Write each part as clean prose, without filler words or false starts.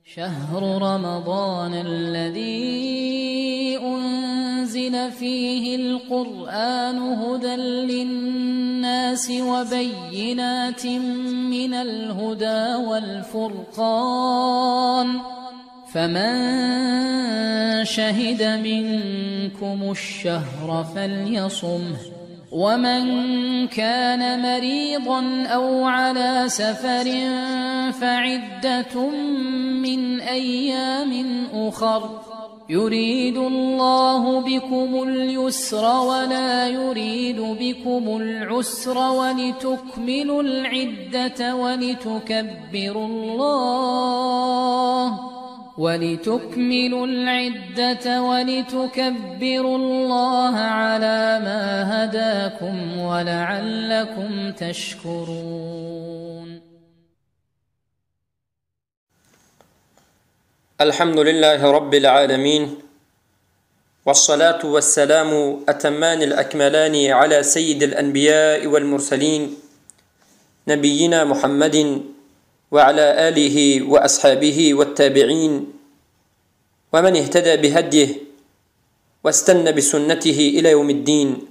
شهر رمضان الذي أنزل فيه القرآن هدى للناس وبينات من الهدى والفرقان فمن شهد منكم الشهر فليصمه ومن كان مريضا أو على سفر فعدة من أيام أخر يريد الله بكم اليسر ولا يريد بكم العسر ولتكملوا العدة ولتكبروا الله على ما هداكم ولعلكم تشكرون. الحمد لله رب العالمين، والصلاة والسلام أتمان الأكملان على سيد الأنبياء والمرسلين نبينا محمد وعلى آله وأصحابه والتابعين ومن اهتدى بهديه واستنى بسنته إلى يوم الدين.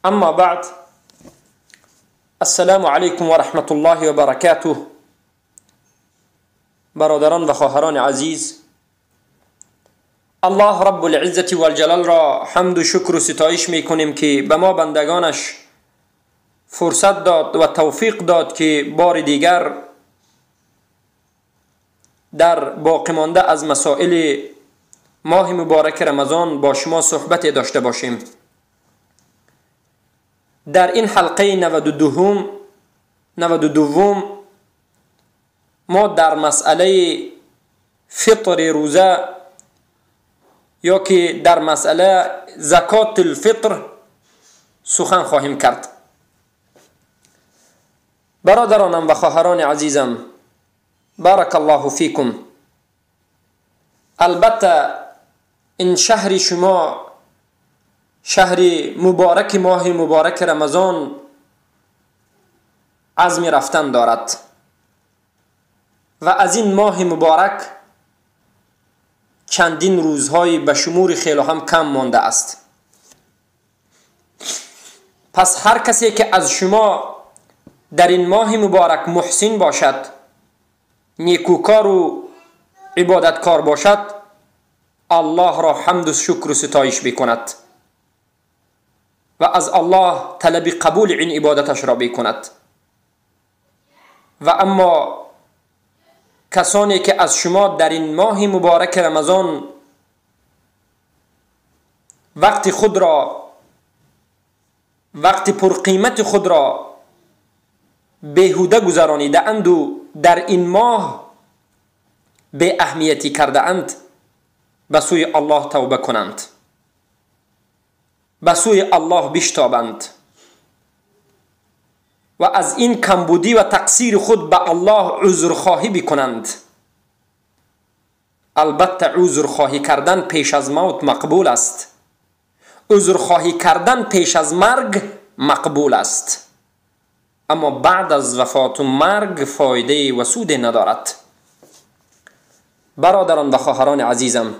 أما بعد، السلام عليكم ورحمة الله وبركاته. برادران و خواهران عزیز، الله رب العزت و الجلال را حمد و شکر و ستایش میکنیم که به ما بندگانش فرصت داد و توفیق داد که بار دیگر در باقی مانده از مسائل ماه مبارک رمضان با شما صحبت داشته باشیم. در این حلقه 92 ما در مسئله فطر روزه یا که در مسئله زکات الفطر سخن خواهیم کرد. برادرانم و خواهران عزیزم، بارک الله فیکم، البته این شهر شما شهر مبارک ماه مبارک رمضان عزم رفتن دارد و از این ماه مبارک چندین روزهای به شمور خیلی هم کم مانده است. پس هر کسی که از شما در این ماه مبارک محسن باشد، نیکوکار و عبادتکار باشد، الله را حمد و شکر و ستایش بکند و از الله طلب قبول این عبادتش را بکند. و اما کسانی که از شما در این ماه مبارک رمضان وقت پرقیمت خود را بیهوده گذرانیده اند و در این ماه به اهمیتی کرده اند، به سوی الله توبه کنند، به سوی الله بشتابند و از این کمبودی و تقصیر خود به الله عذرخواهی بکنند. البته عذرخواهی کردن پیش از موت مقبول است، عذرخواهی کردن پیش از مرگ مقبول است، اما بعد از وفات و مرگ فایده و سود ندارد. برادران و خواهران عزیزم،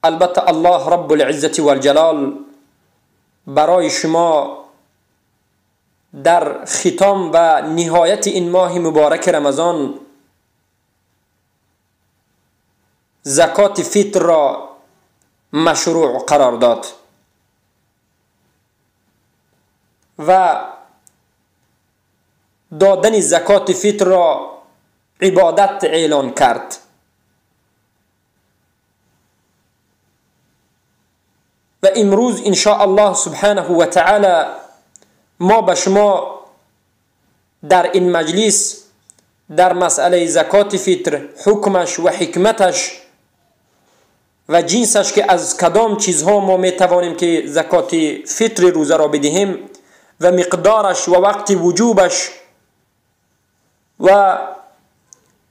البته الله رب العزت و الجلال برای شما در ختام و نهایت این ماه مبارک رمضان زکات فطر را مشروع قرار داد و دادن زکات فطر را عبادت اعلان کرد. و امروز ان شاء الله سبحانه و تعالی ما به شما در این مجلس در مسئله زکات فطر، حکمش و حکمتش و جنسش که از کدام چیزها ما میتوانیم که زکات فطر روزه را بدهیم و مقدارش و وقت وجوبش و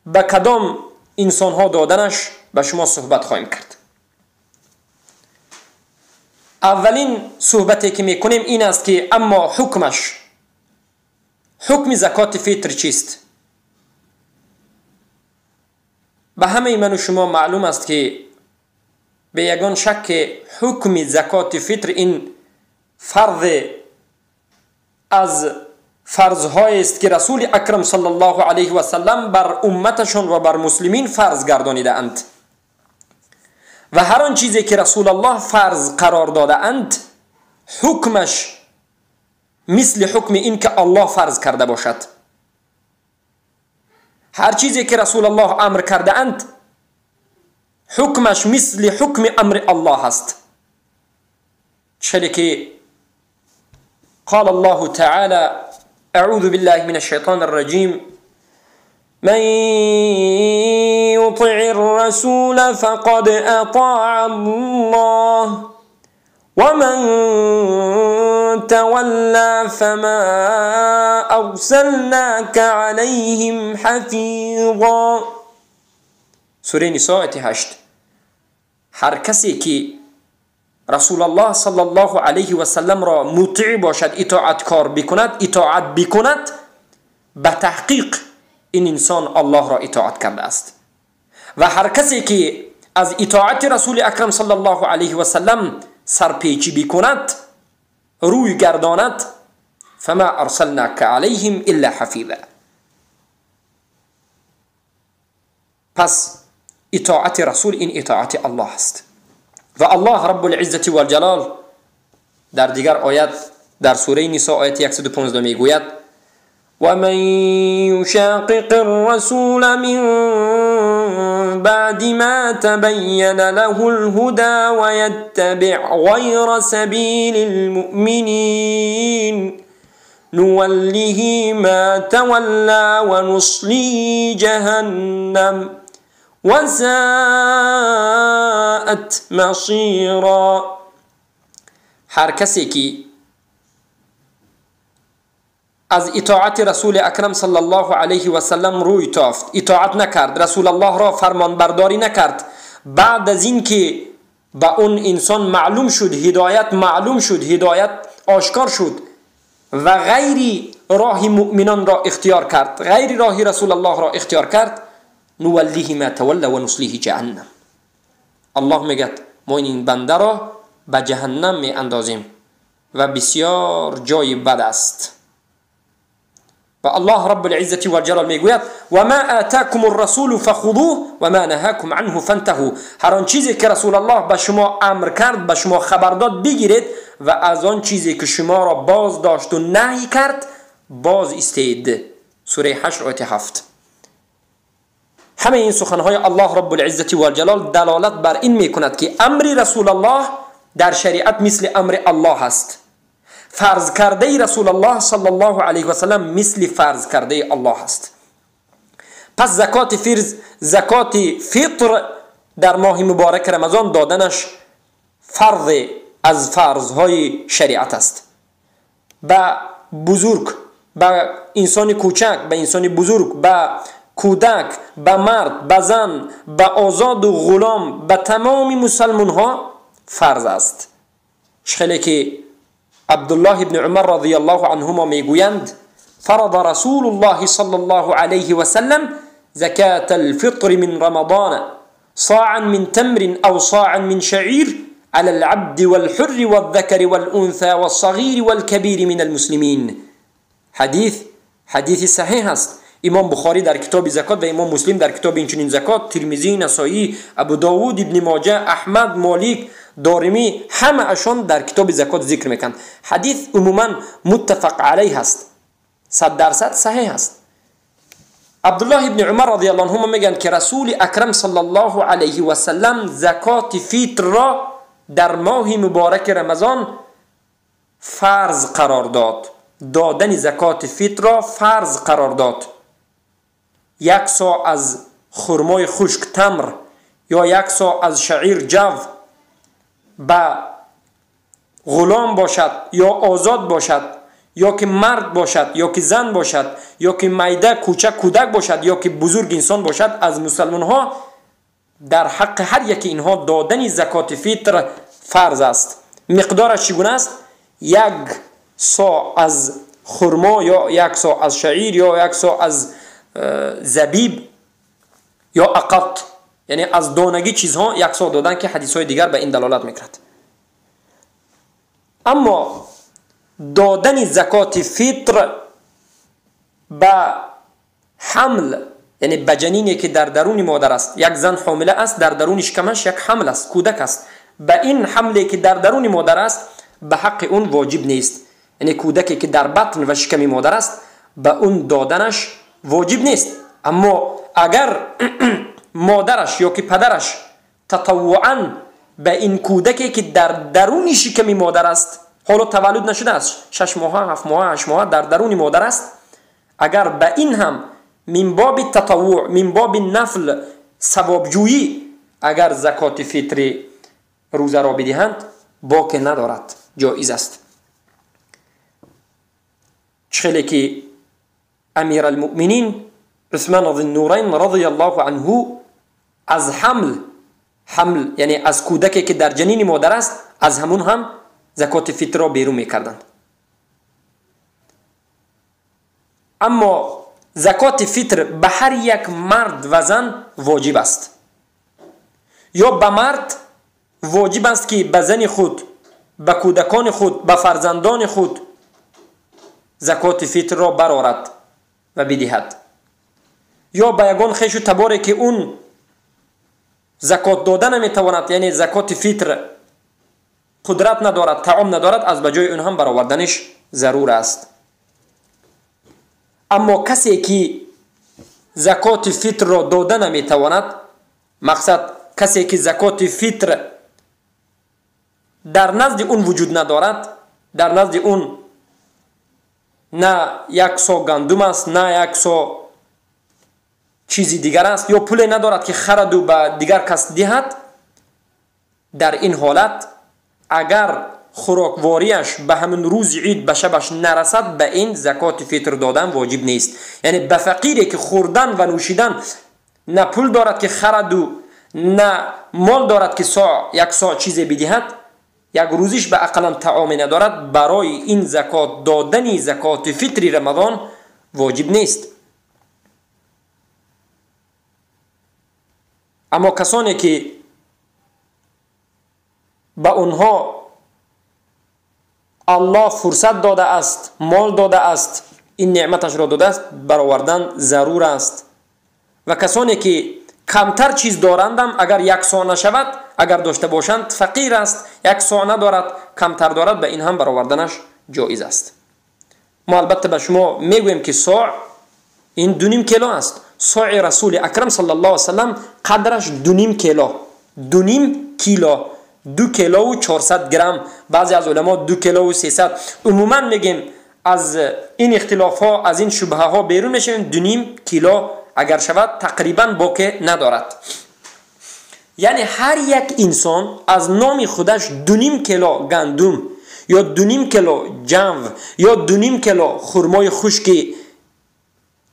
به کدام انسانها دادنش به شما صحبت خواهیم کرد. اولین صحبتی که میکنیم این است که اما حکم زکات فطر چیست؟ به همه من و شما معلوم است که به یگان شک حکم زکات فطر این فرض از فرض‌هایی است که رسول اکرم صلی الله علیه و سلم بر امتشان و بر مسلمین فرض گردانیده اند و هر آن چیزی که رسول الله فرض قرار داده اند حکمش مثل حکم این که الله فرض کرده باشد. هر چیزی که رسول الله امر کرده اند حکمش مثل حکم امر الله است. چلی که قال الله تعالى اعوذ بالله من الشيطان الرجيم من يطع الرسول فقد اطاع الله ومن تولى فما ارسلناك عليهم حفيظا. سوره نساء 8. هر کسی که رسول الله صلی الله علیه و سلم را مطیع باشد، اطاعت بکند، به تحقیق این انسان الله را اطاعت کرده است. و هر کسی که از اطاعت رسول اکرم صلی الله علیه و سلم سرپیچی بکند، روی گرداند، فما ارسلناک علیهم الا حفیظا. پس اطاعت رسول این اطاعت الله است. و الله رب العزة والجلال در دیگر آیت در سوره نساء آیت 115 میگوید و من یشاقق الرسول من بعد ما تبین له الهدى و یتبع غیر سبیل المؤمنین نوله ما تولى ونصليه جهنم وساءت مصيرا. هر کسی که از اطاعت رسول اکرم صلی الله علیه و سلم روی تافت، اطاعت نکرد، رسول الله را فرمان برداری نکرد، بعد از این که با اون انسان معلوم شد، هدایت آشکار شد و غیری راه مؤمنان را اختیار کرد، غیری راه رسول الله را اختیار کرد، نولیه ما تولی و نصلیه جهنم. الله میگه ما این بنده را به جهنم می اندازیم و بسیار جای بد است. و الله رب العزة والجلال میگوید و ما آتاکم الرسول فخذوه و ما نهاکم عنه فانتهوا. هر آن چیزی که رسول الله به شما امر کرد، به شما خبر داد، بگیرید و از آن چیزی که شما را باز داشت و نهی کرد باز استید. سوره 8 آیه 7. همه این سخنهای الله رب العزة والجلال دلالت بر این میکند که امر رسول الله در شریعت مثل امر الله است. فرض کرده رسول الله صلی الله علیه و سلم مثل فرض کرده الله است. پس زکات فطر در ماه مبارک رمضان دادنش فرض از فرضهای شریعت است. به بزرگ، به انسان کوچک، به انسان بزرگ، به کودک، به مرد، به زن، به آزاد و غلام، به تمام مسلمان ها فرض است. خیلی که عبدالله ابن عمر رضی الله عنهما میگویند فرض رسول الله صلی الله علیه و سلم زکات الفطر من رمضان صاعا من تمر او صاعا من شعير على العبد والحر والذكر والأنثى والصغير والكبير من المسلمين. حدیث صحیح است. امام بخاری در کتاب زکات و امام مسلم در کتاب اینچنین زکات، ترمذی، نسائی، ابو داود، ابن ماجه، احمد، مالک، دارمی، همه اشان در کتاب زکات ذکر میکنند. حدیث عموما متفق علیه است، 100% صحیح است. عبدالله ابن عمر رضی الله عنهما میگن که رسول اکرم صلی الله علیه و سلم زکات فطر را در ماه مبارک رمضان فرض قرار داد. دادن زکات فطر را فرض قرار داد. 1 صاع از خرمای خشک تمر یا 1 صاع از شعیر جو به غلام باشد یا آزاد باشد یا که مرد باشد یا که زن باشد یا که میده کوچک کودک باشد یا که بزرگ انسان باشد، از مسلمان ها در حق هر یکی اینها دادن زکات فطر فرض است. مقدارش چگونه است؟ 1 صاع از خرما یا یک سا از شعیر یا یک سا از زبیب یا اقط، یعنی از دانگی چیزها یک سا دادن که حدیث های دیگر به این دلالت میکرد. اما دادن زکات فطر به حمل، یعنی به جنینی که در درون مادر است، یک زن حامله است، در درون شکمش یک حمل است، کودک است، به این حملی که در درون مادر است به حق اون واجب نیست. یعنی کودکی که در بطن و شکم مادر است به اون دادنش واجب نیست. اما اگر مادرش یا که پدرش تطوعاً به این کودکی که در درون شکم مادر است، حالا تولد نشده است، 6 ماه 7 ماه 8 ماه در درون مادر است، اگر به این هم من باب تطوع، من باب نفل ثوابجویی اگر زکات فطری روزه را بدهند باک ندارد، جایز است. چخیلی که امیر المؤمنین عثمان ذی النورین رضی الله عنه از حمل یعنی از کودکی که در جنین مادر است، از همون هم زکات فطر را بیرون میکردند. اما زکات فطر به هر یک مرد و زن واجب است. یا به مرد واجب است که به زن خود، به کودکان خود، به فرزندان خود زکات فطر را برآورد و بدهد، یا به یگان خویش و تباری که اون زکات دادن نمیتواند، یعنی زکات فطر قدرت ندارد، طعام ندارد، از بجای اون هم برآوردنش ضرور است. اما کسی که زکات فطر را دادن نمیتواند، مقصد کسی که زکات فطر در نزد اون وجود ندارد، در نزد اون نه یک سا گندم است، نه یک سا چیزی دیگر است، یا پول ندارد که خرد و به دیگر کس دهد، در این حالت اگر خوراکواریش به همون روز عید به شبش نرسد، به این زکات فطر دادن واجب نیست. یعنی به فقیری که خوردن و نوشیدن نه پول دارد که خرد و نه مال دارد که یک سا چیزی بدهد، یک روزیش به اقلا طعامی ندارد، برای این زکات دادن زکات فطری رمضان واجب نیست. اما کسانی که به اونها الله فرصت داده است، مال داده است، این نعمتش را داده است، برآوردن ضرور است. و کسانی که کمتر چیز دارندم اگر یک سا نشود، اگر داشته باشند فقیر است، یک سا ندارد، کمتر دارد، به این هم برآوردنش جایز است. ما البته به شما میگویم که ساع این 2.5 کیلو است. ساع رسول اکرم صلی الله علیه وسلم قدرش 2.5 کیلو، 2.5 کیلو، 2 کیلو و 400 گرم، بعضی از علما 2 کیلو و 300. عموما میگیم از این اختلاف ها، از این شبهه ها بیرون میشیم. 2.5 کیلو اگر شود تقریبا باقی ندارد. یعنی هر یک انسان از نام خودش 2.5 کیلو گندم یا 2.5 کیلو جنو یا 2.5 کیلو خرمای خشک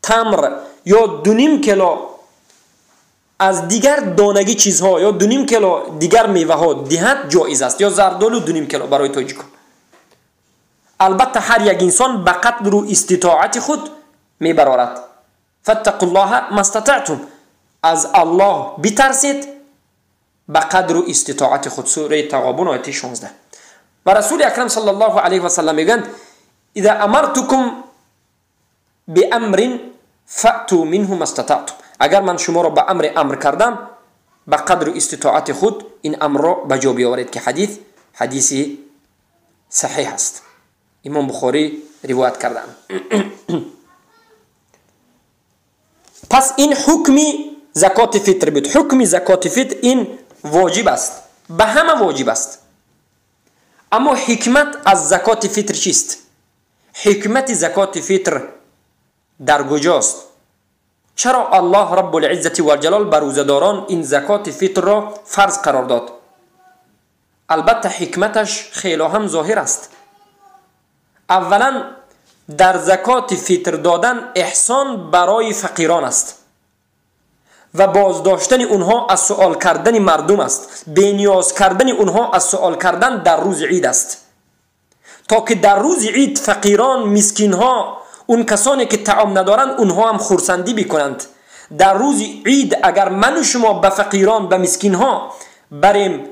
تمر یا 2.5 کیلو از دیگر دانگی چیزها یا 2.5 کیلو دیگر میوه ها دهد جایز است. یا زردالو 2.5 کیلو برای توجیه کن. البته هر یک انسان به قدر و استطاعت خود میبرارد. فاتقوا الله ما استطعتم، از الله بترسید به قدر و استطاعت خود. سوره تغابن آیه 16. و رسول اکرم صلی الله علیه و سلم میگویند اذا امرتكم بامر فاتوا منه ما استطعتم، اگر من شما را به امر کردم به قدر و استطاعت خود این امر را به جا بیاورید، که حدیثی صحیح است. امام بخاری روایت کردند. پس این حکمی زکات فطر بود. حکمی زکات فطر این واجب است، به همه واجب است. اما حکمت از زکات فطر چیست؟ حکمت زکات فطر در کجاست؟ چرا الله رب العزت و الجلال بر روزه‌داران این زکات فطر را فرض قرار داد؟ البته حکمتش خیلی هم ظاهر است. اولا در زکات فطر دادن احسان برای فقیران است و بازداشتن اونها از سوال کردن مردم است، بینیاز کردن اونها از سوال کردن در روز عید است. تا که در روز عید فقیران، مسکین ها، اون کسانی که طعام ندارند اونها هم خرسندی بکنند. در روز عید اگر من و شما به فقیران، به مسکین ها بریم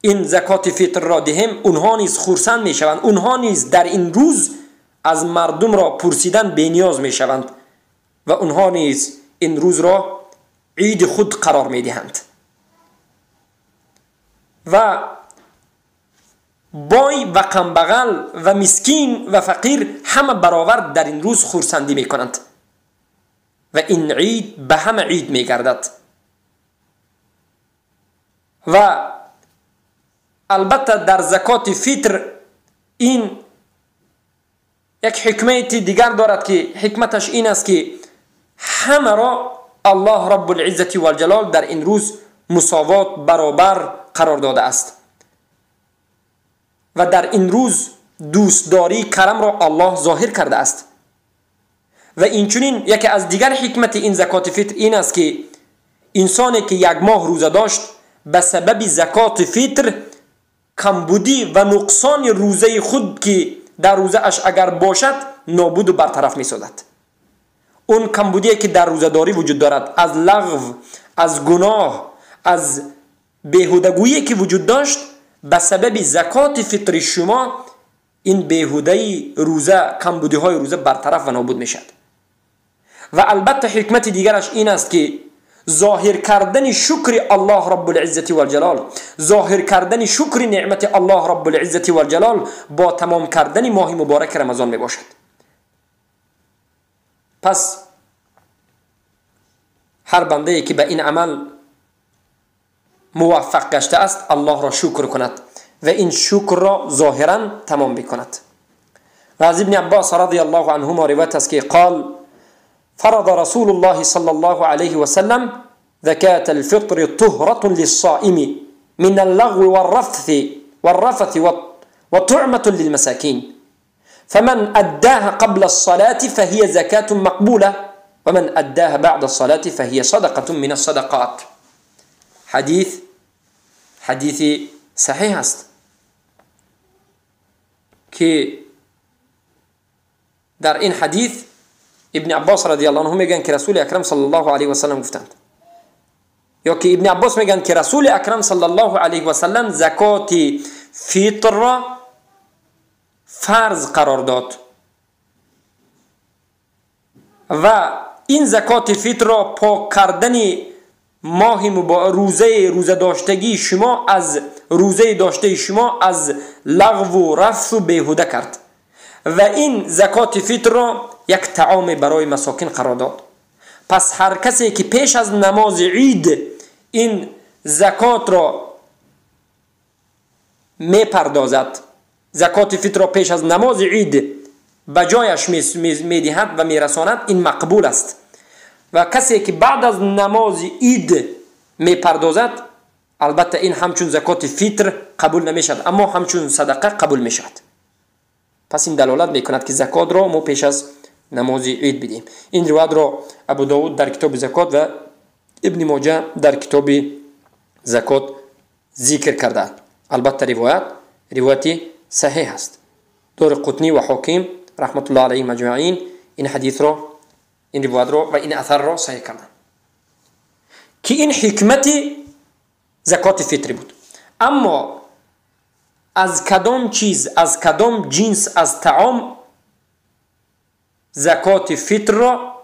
این زکات فطر را دهیم، اونها نیز خرسند می شوند. اونها نیز در این روز از مردم را پرسیدن بی‌نیاز می شوند و اونها نیز این روز را عید خود قرار می دهند. و بای و کمبغل و مسکین و فقیر همه برابر در این روز خرسندی می کنند و این عید به همه عید می گردد. و البته در زکات فطر این یک حکمت دیگر دارد که حکمتش این است که همه را الله رب العزت و الجلال در این روز مساوات برابر قرار داده است و در این روز دوستداری کرم را الله ظاهر کرده است. و اینچنین یکی از دیگر حکمت این زکات فطر این است که انسانی که یک ماه روزه داشت به سبب زکات فطر کمبودی و نقصان روزه خود که در روزه اش اگر باشد نابود و برطرف می سازد. اون کمبودی که در روزه داری وجود دارد، از لغو، از گناه، از بیهودگویی که وجود داشت، به سبب زکات فطر شما این بیهودگی روزه، کمبودی های روزه برطرف و نابود می شد. و البته حکمت دیگرش این است که ظاهر کردن شکر الله رب العزت و الجلال، ظاهر کردن شکر نعمت الله رب العزت و الجلال با تمام کردن ماه مبارک رمضان می باشد. پس هر بنده ای که به این عمل موفق گشته است الله را شکر کند و این شکر را ظاهرا تمام بکند. و از ابن عباس رضی الله عنهما روایت است که قال فرض رسول الله صلى الله عليه وسلم زكاة الفطر طهرة للصائم من اللغو والرفث وطعمة للمساكين فمن أداها قبل الصلاة فهي زكاة مقبولة ومن أداها بعد الصلاة فهي صدقة من الصدقات. حديث صحيح است که در این حدیث ابن عباس رضی الله عنه میگن که رسول اکرم صلی الله علیه و سلم گفتند، یا که ابن عباس میگن که رسول اکرم صلی الله علیه و سلم زکات فطر را فرض قرار داد و این زکات فطر را پاک کردن ماه روزه داشتگی شما از روزه داشته شما از لغو و رفث و بیهوده کرد و این زکات فطر را یک طعام برای مساکین قرار داد. پس هر کسی که پیش از نماز عید این زکات را می پردازد، زکات فطر را پیش از نماز عید به جایش می دهد و می رساند، این مقبول است. و کسی که بعد از نماز عید می پردازد البته این همچون زکات فطر قبول نمی شد اما همچون صدقه قبول می شد. پس این دلالت می کند که زکات را ما پیش از نماز عید بدیم. این روایت را ابو داود در کتاب زکات و ابن ماجه در کتاب زکات ذکر کرده. البته روایت صحیح است. دار قطنی و حاکم رحمت الله علیهم اجمعین این حدیث را، این روایت را و این اثر را صحیح کردند که این حکمت زکات فطری بود. اما از کدام چیز، از کدام جنس از طعام زکات فطر را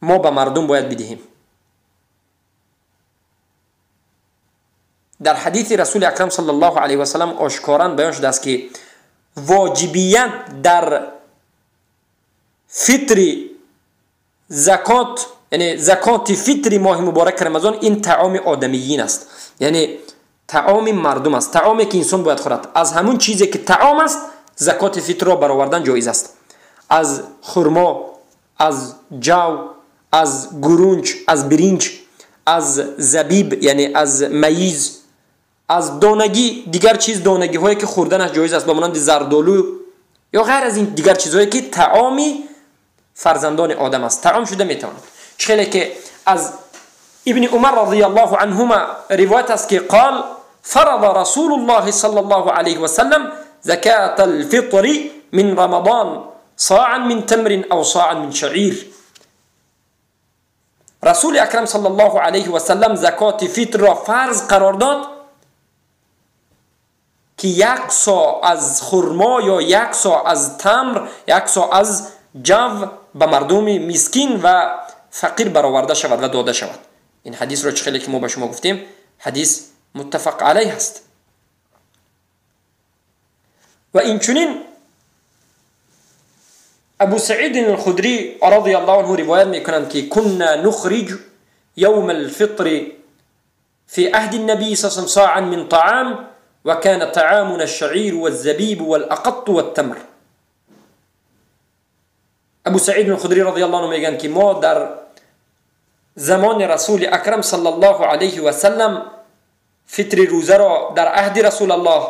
ما به مردم باید بدهیم؟ در حدیث رسول اکرم صلی الله علیه و سلم آشکارا بیان شده است که واجبیت در فطر زکات، یعنی زکات فطر ماه مبارک رمضان، این طعام آدمیین است، یعنی طعام مردم است، طعامی که انسان باید خورد. از همون چیزی که طعام است زکات فطر را برآوردن جایز است. از خرما، از جو، از گرونج، از برنج، از زبیب یعنی از میز، از دانگی، دیگر چیز دانگی هایی که خوردنش جایز است، بمانند زردالو یا غیر از این دیگر چیزهایی که طعامی فرزندان آدم است، طعام شده میتواند. چخیلی که از ابن عمر رضی الله عنهما روایت است که قال فرض رسول الله صلی الله علیه و سلم زكاة الفطر من رمضان صاعا من تمر أو صاعا من شعير. رسول اکرم صلی الله علیه و سلم زکات فطر را فرض قرار داد که 1 صاع از خرما یا 1 صاع از تمر، 1 صاع از جو به مردم مسکین و فقیر برآورده شود و داده شود. این حدیث را خیلی که ما به شما گفتیم حدیث متفق علیه است. و این چنین ابو سعید الخدری رضی الله عنه روایت میکنند که كنا نخرج يوم الفطر في عهد النبي صلى الله عليه وسلم صاعا من طعام وكان طعامنا الشعير والزبيب والأقط والتمر. ابو سعید الخدری رضی الله عنه میگن که ما در زمان رسول اکرم صلی الله علیه و سلم فطر روزه را در عهد رسول الله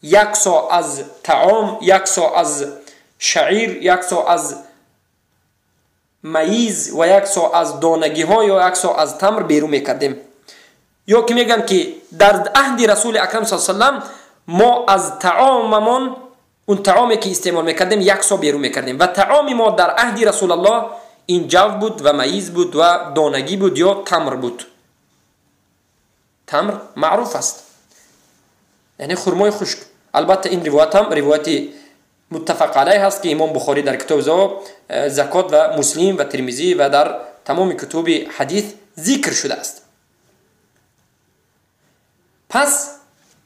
1 صاع از طعام، 1 صاع از شعیر، 1 صاع از مایز و 1 صاع از دانگی ها یا 1 صاع از تمر بیرون میکردیم. یا که میگن که در عهد رسول اکرم صلی الله علیه و سلم ما از طعاممون، اون طعامی که استعمال میکردیم 1 صاع بیرون میکردیم و طعام ما در عهد رسول الله این جو بود و مایز بود و دانگی بود یا تمر بود. تمر معروف است، یعنی خرمای خشک. البته این روایت هم روایت متفق علیه است که امام بخاری در کتاب زکات و مسلم و ترمذی و در تمام کتب حدیث ذکر شده است. پس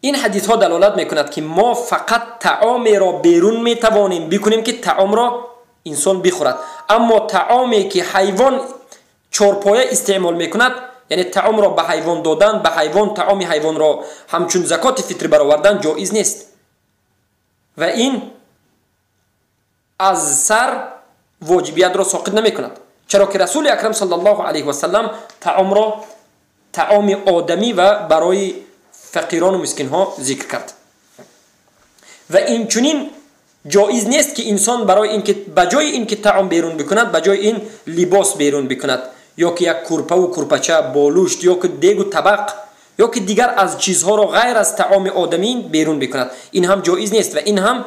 این حدیث ها دلالت میکند که ما فقط طعامی را بیرون میتوانیم بکنیم که طعام را انسان بخورد، اما طعامی که حیوان چارپایه استعمال میکند، یعنی طعام را به حیوان دادن، به حیوان طعام حیوان را همچون زکات فطر برآوردن جایز نیست و این از سر واجبیت را ساقط نمی کند، چرا که رسول اکرم صلی الله علیه و سلم طعام را طعام آدمی و برای فقیران و مسکین ها ذکر کرد. و این چنین جایز نیست که انسان برای اینکه بجای اینکه طعام بیرون بکند، بجای این لباس بیرون بکند یا که یک کرپه و کرپچه بالوشت یا که دیگ و طبق یا که دیگر از چیزها را غیر از طعام آدمی بیرون بکند. این هم جایز نیست و این هم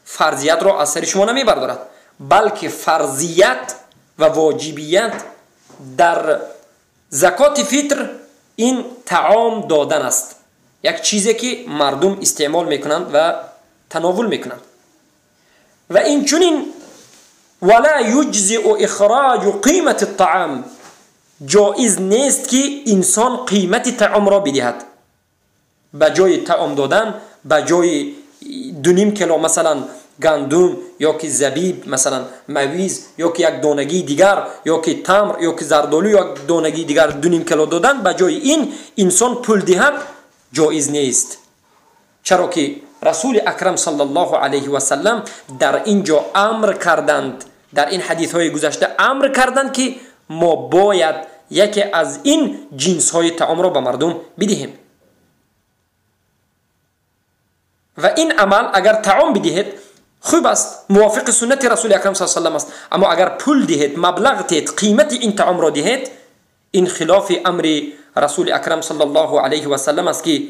فرضیت را از سر شما نمی بردارد، بلکه فرضیت و واجبیت در زکات فطر این طعام دادن است، یک چیزی که مردم استعمال میکنند و تناول میکنند. و این چنین ولا یجزئ اخراج قیمت الطعام، جایز نیست که انسان قیمت طعام را بدهد. بجای طعام دادن، بجای 2.5 کیلو مثلا گندم یا که زبیب مثلا مویز یا که یک دانگی دیگر یا که تمر یا که زردالو یا یک دانگی دیگر 2.5 کیلو دادن، بجای این انسان پول دهد جایز نیست، چرا که رسول اکرم صلی الله علیه و سلم در اینجا امر کردند، در این حدیث های گذشته امر کردند که ما باید یکی از این جنس های طعام را به مردم بدهیم. و این عمل اگر طعام بدهید خوب است، موافق سنت رسول اکرم صلی الله علیه و سلم است، اما اگر پول دهید، مبلغ دهید، قیمت این طعام را دهید، این خلاف امر رسول اکرم صلی الله علیه و سلم است که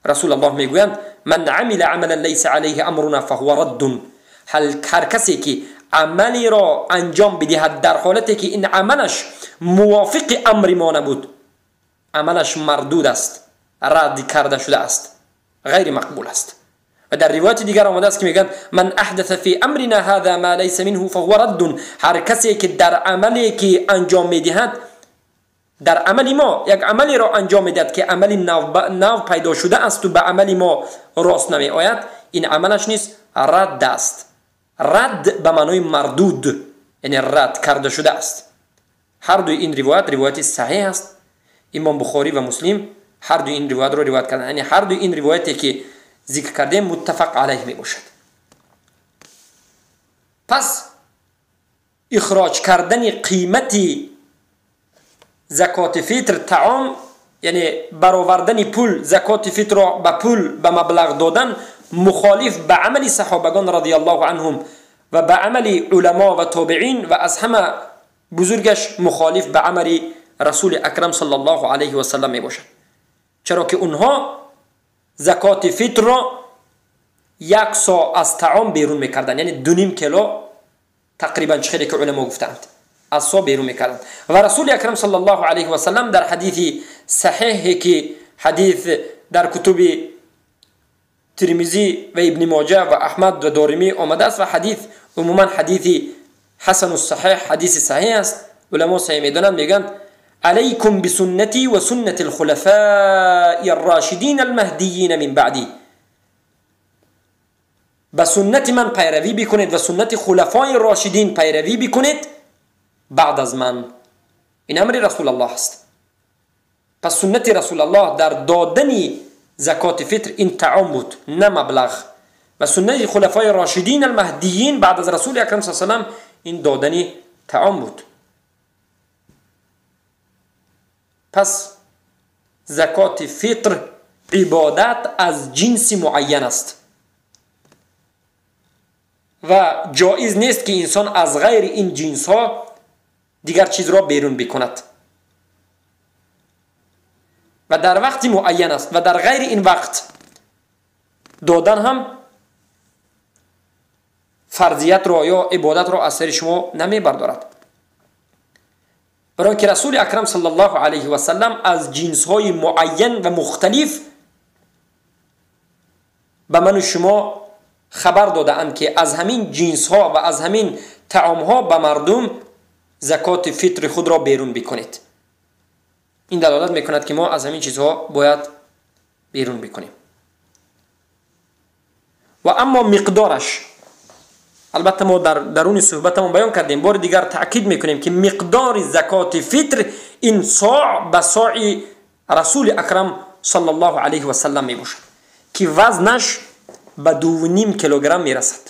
رسول الله میگویند من عمل عملا لیس علیه امرنا فهو رد. هر کسی که عملی را انجام بدهد در حالتی که این عملش موافق امر ما نبود، عملش مردود است، رد کرده شده است، غیر مقبول است. و در روایت دیگر آمده است که میگن من احدث فی امرنا هذا ما لیس منه فهو رد. هر کسی که در عملی که انجام میدهد، در عمل ما یک عملی را انجام میدهد که عملی نو پیدا شده است و به عمل ما راست نمی آید، این عملش نیست، رد است. رد به معنای مردود، یعنی رد کرده شده است. هر دو این روایت صحیح است. امام بخاری و مسلم هر دو این روایت را روایت کردند، یعنی هر دو این روایتی که ذکر کردیم متفق علیه می باشد. پس اخراج کردن قیمتی زکات فطر طعام، یعنی برآوردن پول، زکات فطر را به پول، به مبلغ دادن، مخالف به عمل صحابگان رضی الله عنهم و به عمل علما و تابعین و از همه بزرگش مخالف به عمل رسول اکرم صلی الله علیه و سلم می باشد، چرا که اونها زکات فطر را 1 سا از طعام بیرون میکردن، یعنی 2.5 کیلو تقریبا چخیلی که علما گفتند از سا بیرون میکردن. و رسول اکرم صلی الله علیه و سلم در حدیث صحیحی که حدیث در کتب ترمذی و ابن ماجه و احمد و دارمی آمده است و حدیث عموما حدیث حسن الصحیح، حدیث صحیح است. علما صحیح میدونن، میگن علیکم بسنتی و سنت الخلفاء الراشدین المهدیین من بعدی، به سنت من پیروی بکنید و سنت خلفای راشدین پیروی بکنید بعد از من. این امر رسول الله است. پس سنت رسول الله در دادن زکات فطر این طعام بود، نه مبلغ. و سنت خلفای راشدین المهدیین بعد از رسول اکرم صلی الله علیه و سلم این دادن طعام بود. پس زکات فطر عبادت از جنس معین است و جایز نیست که انسان از غیر این جنس ها دیگر چیز را بیرون بکند و در وقت معین است و در غیر این وقت دادن هم فرضیت را یا عبادت را از سر شما نمی بردارد. برای که رسول اکرم صلی الله علیه و سلم از جنس های معین و مختلف به من و شما خبر داده اند که از همین جنس ها و از همین طعام ها به مردم زکات فطر خود را بیرون بکنید. این دلالت میکند که ما از همین چیزها باید بیرون بکنیم. و اما مقدارش، البته ما در درون صحبتمون بیان کردیم، بار دیگر تأکید میکنیم که مقدار زکات فطر این صاع به صاع رسول اکرم صلی الله علیه و سلم میباشد که وزنش به 2.5 کیلوگرم میرسد.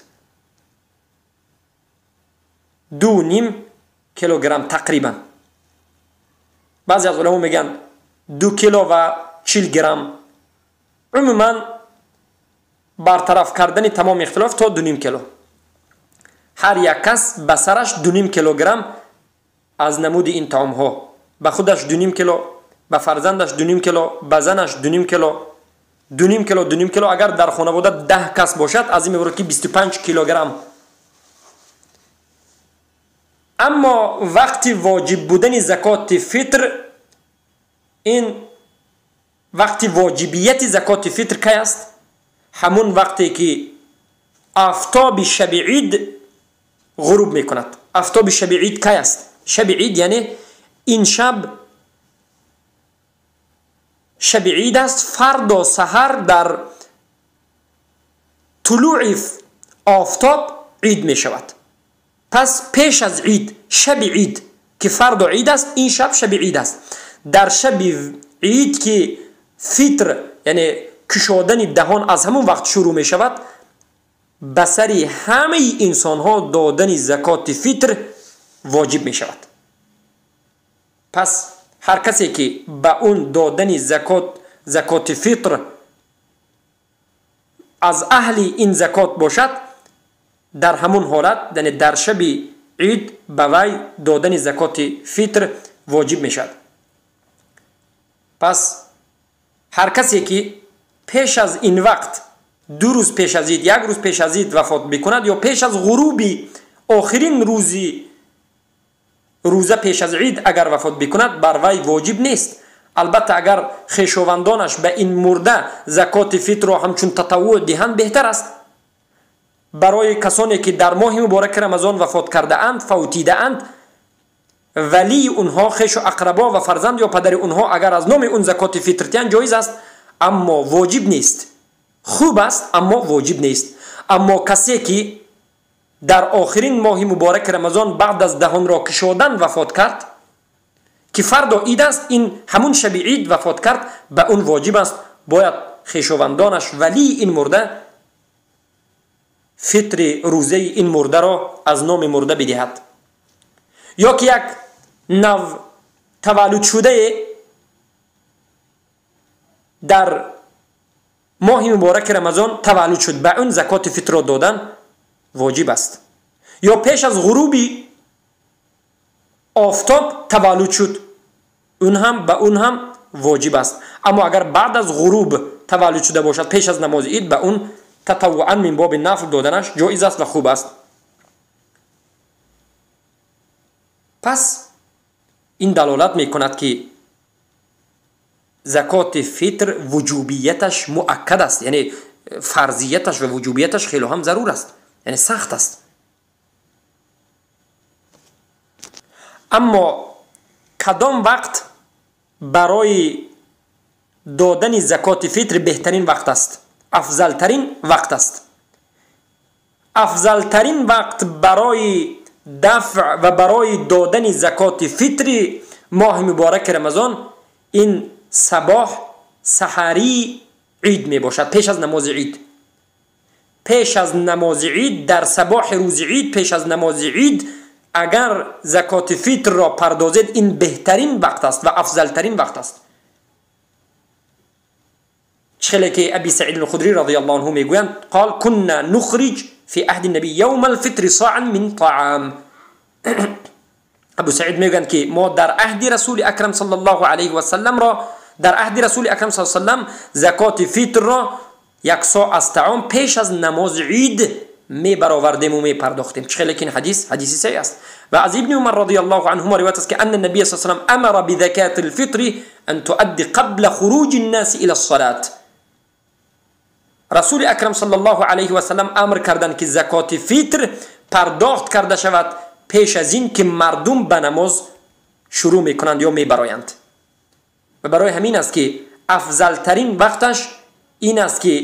2.5 کیلوگرم تقریبا. بعضی از علما میگن 2 کیلو و 40 گرم. عموما برطرف کردن تمام اختلاف تا 2.5 کیلو. هر یک کس به سرش 2.5 کیلوگرم از نمود این طعام ها، به خودش 2.5 کیلو، به فرزندش 2.5 کیلو، به زنش 2.5 کیلو، 2.5 کیلو اگر در خانواده 10 کس باشد از این میبرد که 25 کیلوگرم. اما وقتی واجب بودن زکات فطر، این وقتی واجبیت زکات فطر کی است؟ همون وقتی که آفتاب شب عید غروب میکند. آفتاب شب عید کی است؟ شب عید یعنی این شب عید است. فردا سحر در طلوع آفتاب عید می شود. پس پیش از عید، شب عید که فردا عید است، این شب عید است. در شب عید که فطر یعنی کشادن دهان از همون وقت شروع می شود، بسری همه انسان ها دادن زکات فطر واجب می شود. پس هر کسی که به اون دادن زکات فطر از اهل این زکات باشد، در همون حالت یعنی در شب عید به وی دادن زکات فطر واجب می شود. پس هر کسی که پیش از این وقت 2 روز پیش از عید، 1 روز پیش از عید وفات بکند یا پیش از غروبی آخرین روزه پیش از عید اگر وفات بکند، بر وی واجب نیست. البته اگر خویشاوندانش به این مرده زکات فطر را همچون تطوع دهند بهتر است. برای کسانی که در ماه مبارک رمضان وفات کرده اند، فوتیده اند، ولی اونها، خویش و اقربا و فرزند یا پدر اونها اگر از نام اون زکات فطر دهند جایز است، اما واجب نیست. خوب است اما واجب نیست. اما کسی که در آخرین ماه مبارک رمضان بعد از دهان را کشادن وفات کرد که فردا عید است، این همون شب عید وفات کرد، به اون واجب است باید خویشاوندانش ولی این مرده فطر روزه این مرده را از نام مرده بدهد. یا که یک نو تولد شده در ماه مبارک رمضان تولد شد، به اون زکات فطر را دادن واجب است. یا پیش از غروبی آفتاب تولد شد، به اون هم واجب است. اما اگر بعد از غروب تولد شده باشد پیش از نماز عید، به اون تطوعا من باب نفل دادنش جایز است و خوب است. پس این دلالت میکند که زکات فطر وجوبیتش مؤکد است، یعنی فرضیتش و وجوبیتش خیلی هم ضرور است، یعنی سخت است. اما کدام وقت برای دادن زکات فطر بهترین وقت است، افضل ترین وقت است؟ افضل ترین وقت برای دفع و برای دادن زکات فطر ماه مبارک رمضان این صباح سحری عید می باشد، پیش از نماز عید. پیش از نماز عید، در صباح روز عید، پیش از نماز عید اگر زکات فطر را پردازید این بهترین وقت است و افضل ترین وقت است. چخیلی که ابی سعید الخدری رضی الله عنه میگویند قال كنا نخرج في عهد النبي يوم الفطر صاعا من طعام. ابو سعید میگویند که ما در عهد رسول اکرم صلی الله علیه و سلم را، در عهد رسول اکرم صلی الله علیه و سلم زکات فطر را یک صاع از طعام پیش از نماز عید می برآوردیم و می پرداختیم. چخیلی که این حدیثی صحیح است. و از ابن عمر رضی الله عنهما روایت است که ان النبی صلی الله علیه و سلم امر بزکات الفطر ان تؤدي قبل خروج الناس الى الصلاه. رسول اکرم صلی الله علیه و سلم امر کردند که زکات فطر پرداخت کرده شود پیش از این که مردم به نماز شروع میکنند یا میبرایند. و برای همین است که افضل ترین وقتش این است که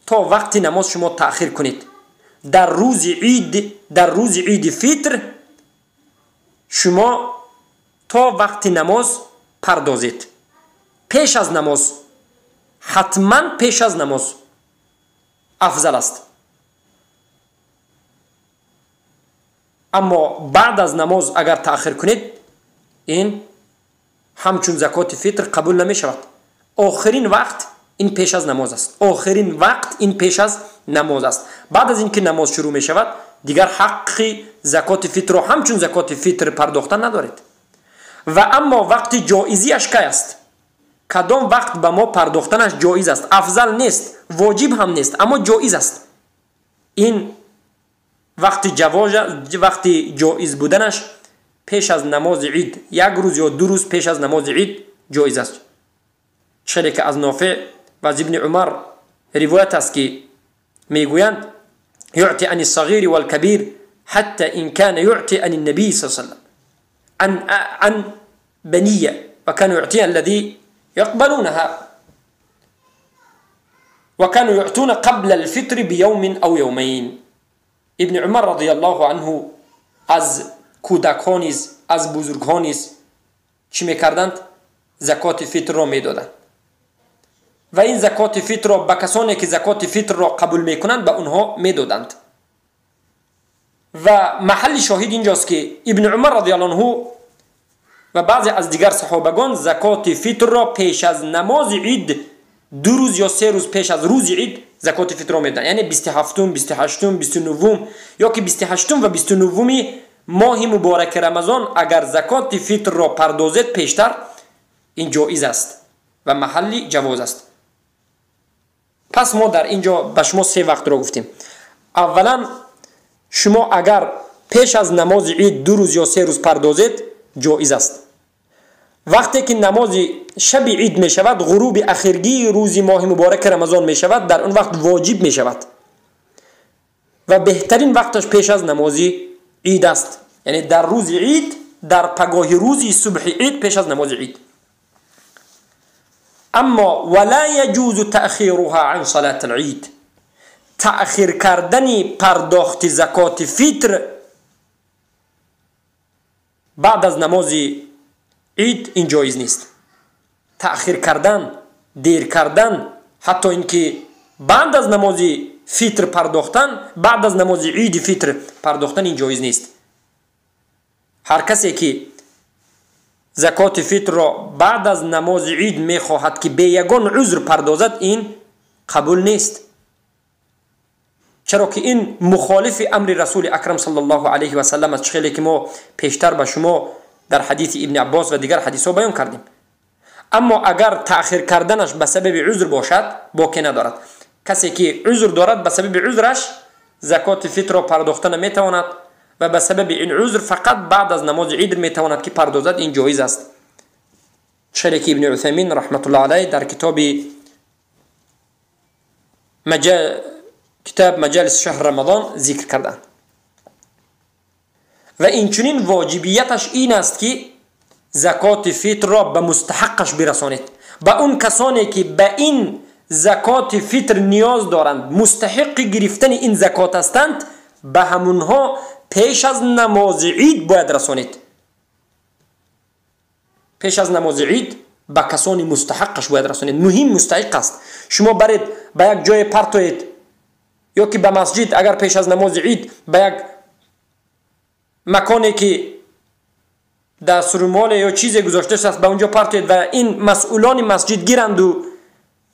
تا وقت نماز شما تأخیر کنید. در روز عید فطر شما تا وقت نماز پردازید. پیش از نماز، حتما پیش از نماز افضل است. اما بعد از نماز اگر تأخیر کنید این همچون زکات فطر قبول نمی شود. آخرین وقت این پیش از نماز است. آخرین وقت این پیش از نماز است. بعد از اینکه نماز شروع می شود دیگر حق زکات فطر را همچون زکات فطر پرداختن ندارید. و اما وقت جایزیش کی است؟ کدام وقت به ما پرداختنش جایز است؟ افضل نیست، واجب هم نیست، اما جایز است. این وقت جایز بودنش پیش از نماز عید، یک روز یا دو روز پیش از نماز عید جایز است. چنانکه که از نافع و از ابن عمر روایت است که میگویند یعطی عن الصغیر والکبیر حتی ان کان یعطی عن النبی صلی الله علیه وسلم عن بنیه و کان یعطی الذی يقبلونها وكانوا يعطون قبل الفطر بيوم او يومين. ابن عمر رضی الله عنه از کودکانیز، از بزرگانیز چی میکردند؟ زکات فطر را میدادند و این زکات فطر را به کسانی که زکات فطر را قبول میکنند به اونها میدادند. و محل شاهد اینجاست که ابن عمر رضی الله عنه و بعضی از دیگر صحابگان زکات فطر را پیش از نماز عید 2 روز یا 3 روز پیش از روز عید زکات فطر را میدن، یعنی 27 28 29 یا که 28 و 29 ماه مبارک رمضان اگر زکات فطر را پردازید پیشتر این جایز است و محلی جواز است. پس ما در اینجا به شما 3 وقت را گفتیم. اولا شما اگر پیش از نماز عید 2 روز یا 3 روز پردازید جایز است. وقتی که نماز شب عید می شود، غروب اخرگی روز ماه مبارک رمضان می شود، در اون وقت واجب می شود و بهترین وقتش پیش از نماز عید است، یعنی در روز عید، در پگاه روزی صبح عید پیش از نماز عید. اما ولا يجوز تأخيرها عن صلاة العید، تأخیر کردن پرداخت زکات فطر بعد از نماز عید این جایز نیست. تأخیر کردن، دیر کردن، حتی اینکه بعد از نماز فطر پرداختن، بعد از نماز عید فطر پرداختن این جایز نیست. هر کسی که زکات فطر را بعد از نماز عید میخواهد که به یگان عذر پردازد این قبول نیست، چرا که این مخالف امر رسول اکرم صلی الله علیه و سلم است، خیلی که ما پیشتر به شما در حدیث ابن عباس و دیگر حدیث ها بیان کردیم. اما اگر تأخیر کردنش به سبب عذر باشد باکی ندارد. کسی که عذر دارد به سبب عذرش زکات فطر را پرداخته نمیتواند و به سبب این عذر فقط بعد از نماز عید میتواند که پردازد. این جایز است. شیخ ابن عثیمین رحمت الله علیه در کتاب مجالس شهر رمضان ذکر کردند. و اینچنین واجبیتش این است که زکات فطر را به مستحقش برسانید. به اون کسانی که به این زکات فطر نیاز دارند، مستحق گرفتن این زکات هستند، به همونها پیش از نماز عید باید رسانید. پیش از نماز عید به کسانی مستحقش باید رسانید. مهم مستحق است. شما برید به یک جای پرتوید یا که به مسجد اگر پیش از نماز عید به یک مکانی که دسترمال یا چیزی گذاشته است به اونجا پرتوید و این مسئولان مسجد گیرند و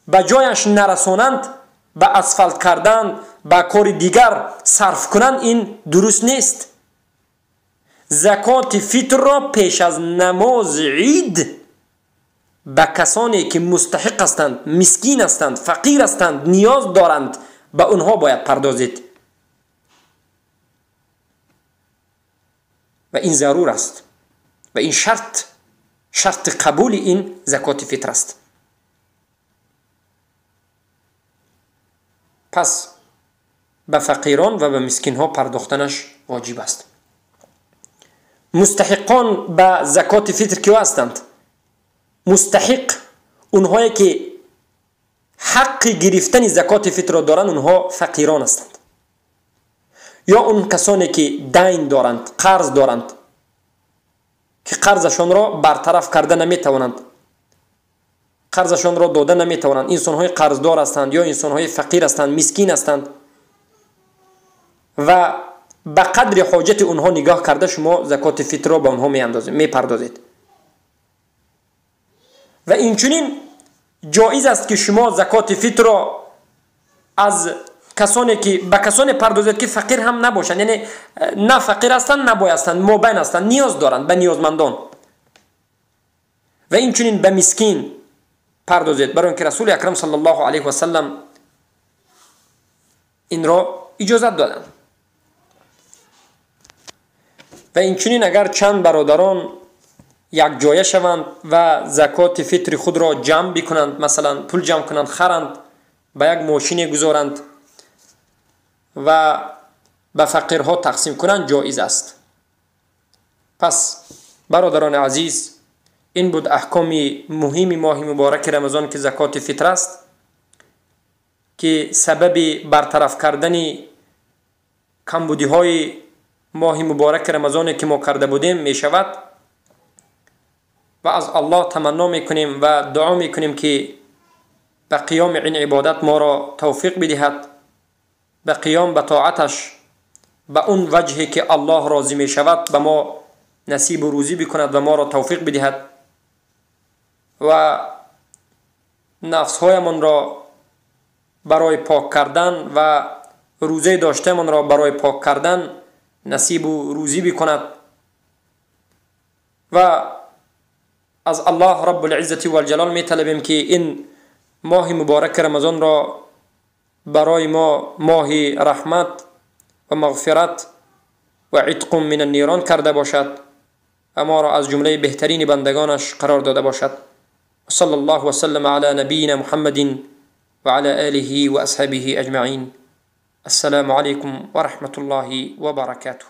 به جایش نرسانند، به اسفالت کردن به کار دیگر صرف کنند، این درست نیست. زکات فطر را پیش از نماز عید به کسانی که مستحق هستند، مسکین هستند، فقیر هستند، نیاز دارند، به اونها باید پردازید و این ضرور است و این شرط قبول این زکات فطر است. پس به فقیران و به مسکین ها پرداختنش واجب است. مستحقان به زکات فطر کیا هستند؟ مستحق اونهایی که حق گرفتن زکات فطر را دارند، اونها فقیران هستند. یا اون کسانی که دین دارند، قرض دارند که قرضشان را برطرف کرده نمیتوانند، قرضشان را داده نمیتوانند. انسان‌های قرضدار هستند یا انسان‌های فقیر هستند، مسکین هستند و به قدر حاجت اونها نگاه کرده شما زکات فطر را به اونها میپردازید. و اینچنین جایز است که شما زکات فطر را از کسانی که به کسانی پردازید که فقیر هم نباشند، یعنی نه فقیر هستند نه بای هستند، مابین هستند، نیاز دارند، به نیازمندان. و اینچنین به مسکین پردازید، برای اینکه رسول اکرم صلی الله علیه و سلم این را اجازت دادند. و اینچنین اگر چند برادران یک جایه شوند و زکات فطر خود را جمع بکنند، مثلا پول جمع کنند، خرند، به یک ماشین گذارند و به فقیرها تقسیم کنند، جایز است. پس برادران عزیز، این بود احکام مهم ماه مبارک رمضان که زکات فطر است، که سبب برطرف کردن کمبودی های ماه مبارک رمضان که ما کرده بودیم می شود. و از الله تمنا میکنیم و دعا میکنیم که به قیام این عبادت ما را توفیق بدهد، به قیام به طاعتش به اون وجهی که الله راضی می شود به ما نصیب و روزی بکند و ما را توفیق بدهد و نفسهایمان را برای پاک کردن و روزه داشتهمان را برای پاک کردن نصیب و روزی بکند و از الله رب العزت و الجلال می طلبیم که این ماه مبارک رمضان را برای ما ماه رحمت و مغفرت و عتق من النیران کرده باشد و ما را از جمله بهترین بندگانش قرار داده باشد. صلی الله و سلم علی نبینا محمد و علی آله و اصحابه اجمعین. السلام علیکم و رحمت الله و برکاته.